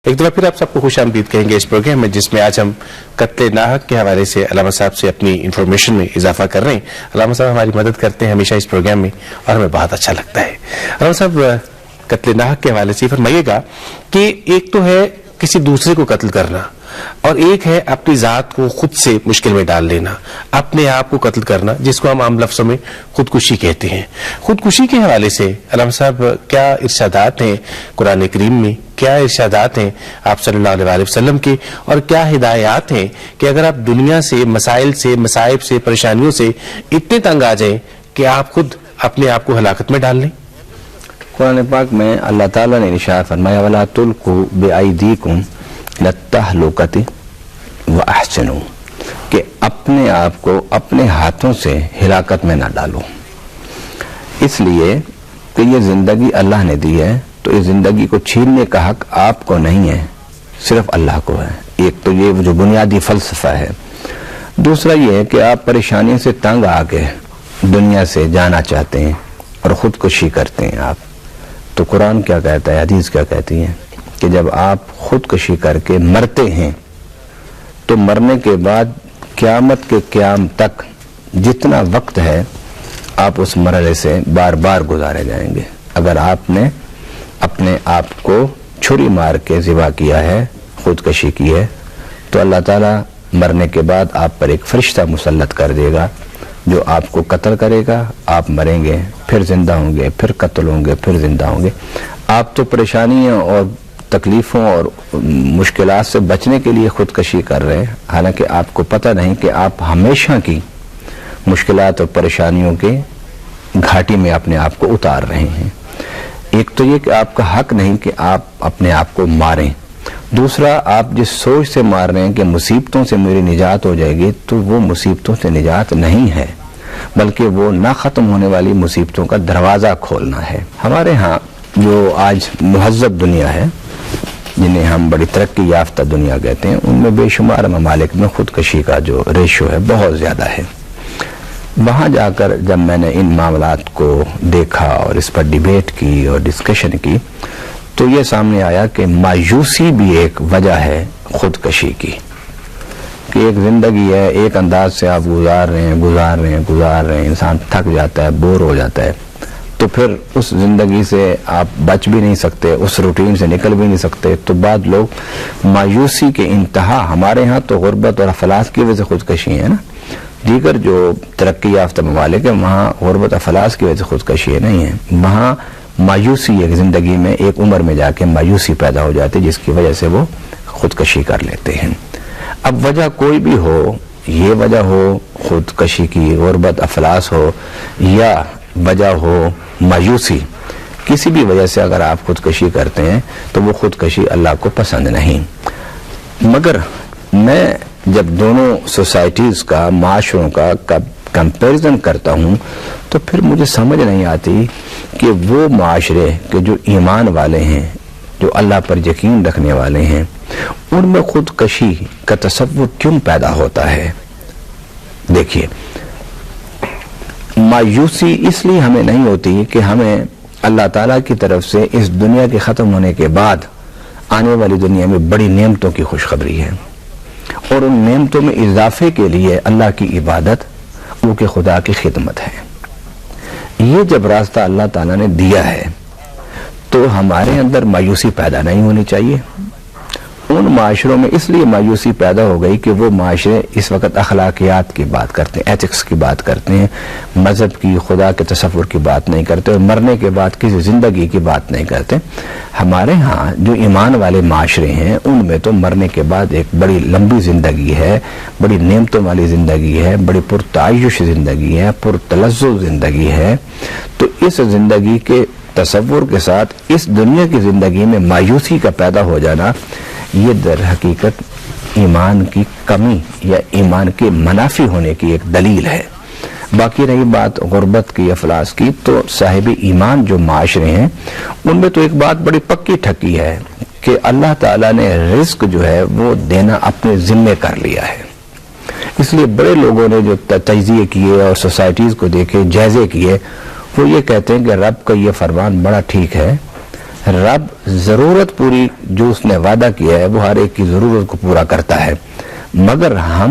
ایک دفعہ پھر آپ سب کو خوش آمدید کہیں گے اس پروگرام میں، جس میں آج ہم قتل ناحق کے حوالے سے علامہ صاحب سے اپنی انفارمیشن میں اضافہ کر رہے ہیں۔ علامہ صاحب ہماری مدد کرتے ہیں ہمیشہ اس پروگرام میں اور ہمیں بہت اچھا لگتا ہے۔ علامہ صاحب قتل ناحق کے حوالے سے فرمائیے گا کہ ایک تو ہے کسی دوسرے کو قتل کرنا اور ایک ہے اپنی ذات کو خود سے مشکل میں ڈال لینا، اپنے آپ کو قتل کرنا، جس کو ہم عام لفظوں میں خودکشی کہتے ہیں۔ خودکشی کے حوالے سے علامہ صاحب کیا ارشادات ہیں قرآن کریم میں، کیا ارشادات ہیں آپ صلی اللہ علیہ وسلم کے، اور کیا ہدایات ہیں کہ اگر آپ دنیا سے، مسائل سے، مصائب سے، پریشانیوں سے اتنے تنگ آ جائیں کہ آپ خود اپنے آپ کو ہلاکت میں ڈال لیں؟ قرآن پاک میں اللہ تعالیٰ نے ارشاد فرمایا وَلَا تُلْقُوا بِأَيْدِيكُمْ لَلتَّهْلُكَةِ وَأَحْسِنُوا، کہ اپنے آپ کو اپنے ہاتھوں سے ہلاکت میں نہ ڈالو، اس لیے کہ یہ زندگی اللہ نے دی ہے، تو اس زندگی کو چھیننے کا حق آپ کو نہیں ہے، صرف اللہ کو ہے۔ ایک تو یہ جو بنیادی فلسفہ ہے۔ دوسرا یہ ہے کہ آپ پریشانی سے تنگ آ کے دنیا سے جانا چاہتے ہیں اور خودکشی کرتے ہیں آپ، تو قرآن کیا کہتا ہے، حدیث کیا کہتی ہے کہ جب آپ خودکشی کر کے مرتے ہیں تو مرنے کے بعد قیامت کے قیام تک جتنا وقت ہے آپ اس مرحلے سے بار بار گزارے جائیں گے۔ اگر آپ نے اپنے آپ کو چھری مار کے ذبح کیا ہے، خودکشی کی ہے، تو اللہ تعالیٰ مرنے کے بعد آپ پر ایک فرشتہ مسلط کر دے گا جو آپ کو قتل کرے گا، آپ مریں گے، پھر زندہ ہوں گے، پھر قتل ہوں گے، پھر زندہ ہوں گے۔ آپ تو پریشانیوں اور تکلیفوں اور مشکلات سے بچنے کے لیے خودکشی کر رہے ہیں، حالانکہ آپ کو پتہ نہیں کہ آپ ہمیشہ کی مشکلات اور پریشانیوں کے گھاٹی میں اپنے آپ کو اتار رہے ہیں۔ ایک تو یہ کہ آپ کا حق نہیں کہ آپ اپنے آپ کو ماریں، دوسرا آپ جس سوچ سے مار رہے ہیں کہ مصیبتوں سے میری نجات ہو جائے گی، تو وہ مصیبتوں سے نجات نہیں ہے، بلکہ وہ نہ ختم ہونے والی مصیبتوں کا دروازہ کھولنا ہے۔ ہمارے ہاں جو آج مہذب دنیا ہے، جنہیں ہم بڑی ترقی یافتہ دنیا کہتے ہیں، ان میں بے شمار ممالک میں خودکشی کا جو ریشو ہے بہت زیادہ ہے۔ وہاں جا کر جب میں نے ان معاملات کو دیکھا اور اس پر ڈیبیٹ کی اور ڈسکشن کی، تو یہ سامنے آیا کہ مایوسی بھی ایک وجہ ہے خودکشی کی، کہ ایک زندگی ہے، ایک انداز سے آپ گزار رہے ہیں، انسان تھک جاتا ہے، بور ہو جاتا ہے، تو پھر اس زندگی سے آپ بچ بھی نہیں سکتے، اس روٹین سے نکل بھی نہیں سکتے، تو بعد لوگ مایوسی کے انتہا، ہمارے ہاں تو غربت اور افلاس کی وجہ سے خودکشی ہے نا، دیگر جو ترقی یافتہ ممالک ہیں وہاں غربت افلاس کی وجہ سے خودکشی نہیں ہے، وہاں مایوسی ایک زندگی میں ایک عمر میں جا کے مایوسی پیدا ہو جاتی ہے، جس کی وجہ سے وہ خودکشی کر لیتے ہیں۔ اب وجہ کوئی بھی ہو، یہ وجہ ہو خودکشی کی، غربت افلاس ہو، یا وجہ ہو مایوسی، کسی بھی وجہ سے اگر آپ خودکشی کرتے ہیں تو وہ خودکشی اللہ کو پسند نہیں۔ مگر میں جب دونوں سوسائٹیز کا، معاشروں کا کمپیریزن کرتا ہوں تو پھر مجھے سمجھ نہیں آتی کہ وہ معاشرے کے جو ایمان والے ہیں، جو اللہ پر یقین رکھنے والے ہیں، ان میں خودکشی کا تصور کیوں پیدا ہوتا ہے۔ دیکھیے، مایوسی اس لیے ہمیں نہیں ہوتی کہ ہمیں اللہ تعالیٰ کی طرف سے اس دنیا کے ختم ہونے کے بعد آنے والی دنیا میں بڑی نعمتوں کی خوشخبری ہے، اور ان نعمتوں میں اضافے کے لیے اللہ کی عبادت، وہ کہ خدا کی خدمت ہے۔ یہ جب راستہ اللہ تعالیٰ نے دیا ہے تو ہمارے اندر مایوسی پیدا نہیں ہونی چاہیے۔ ان معاشروں میں اس لیے مایوسی پیدا ہو گئی کہ وہ معاشرے اس وقت اخلاقیات کی بات کرتے ہیں، ایتھکس کی بات کرتے ہیں، مذہب کی، خدا کے تصور کی بات نہیں کرتے، اور مرنے کے بعد کسی زندگی کی بات نہیں کرتے۔ ہمارے ہاں جو ایمان والے معاشرے ہیں ان میں تو مرنے کے بعد ایک بڑی لمبی زندگی ہے، بڑی نعمتوں والی زندگی ہے، بڑی پرتعیش زندگی ہے، پرتلذذ زندگی ہے۔ تو اس زندگی کے تصور کے ساتھ اس دنیا کی زندگی میں مایوسی کا پیدا ہو جانا، یہ در حقیقت ایمان کی کمی یا ایمان کے منافی ہونے کی ایک دلیل ہے۔ باقی رہی بات غربت کی، افلاس کی، تو صاحب ایمان جو معاشرے ہیں ان میں تو ایک بات بڑی پکی ٹھکی ہے کہ اللہ تعالیٰ نے رزق جو ہے وہ دینا اپنے ذمے کر لیا ہے۔ اس لیے بڑے لوگوں نے جو تجزیے کیے اور سوسائٹیز کو دیکھے، جائزے کیے، وہ یہ کہتے ہیں کہ رب کا یہ فرمان بڑا ٹھیک ہے رب ضرورت پوری جو اس نے وعدہ کیا ہے وہ ہر ایک کی ضرورت کو پورا کرتا ہے، مگر ہم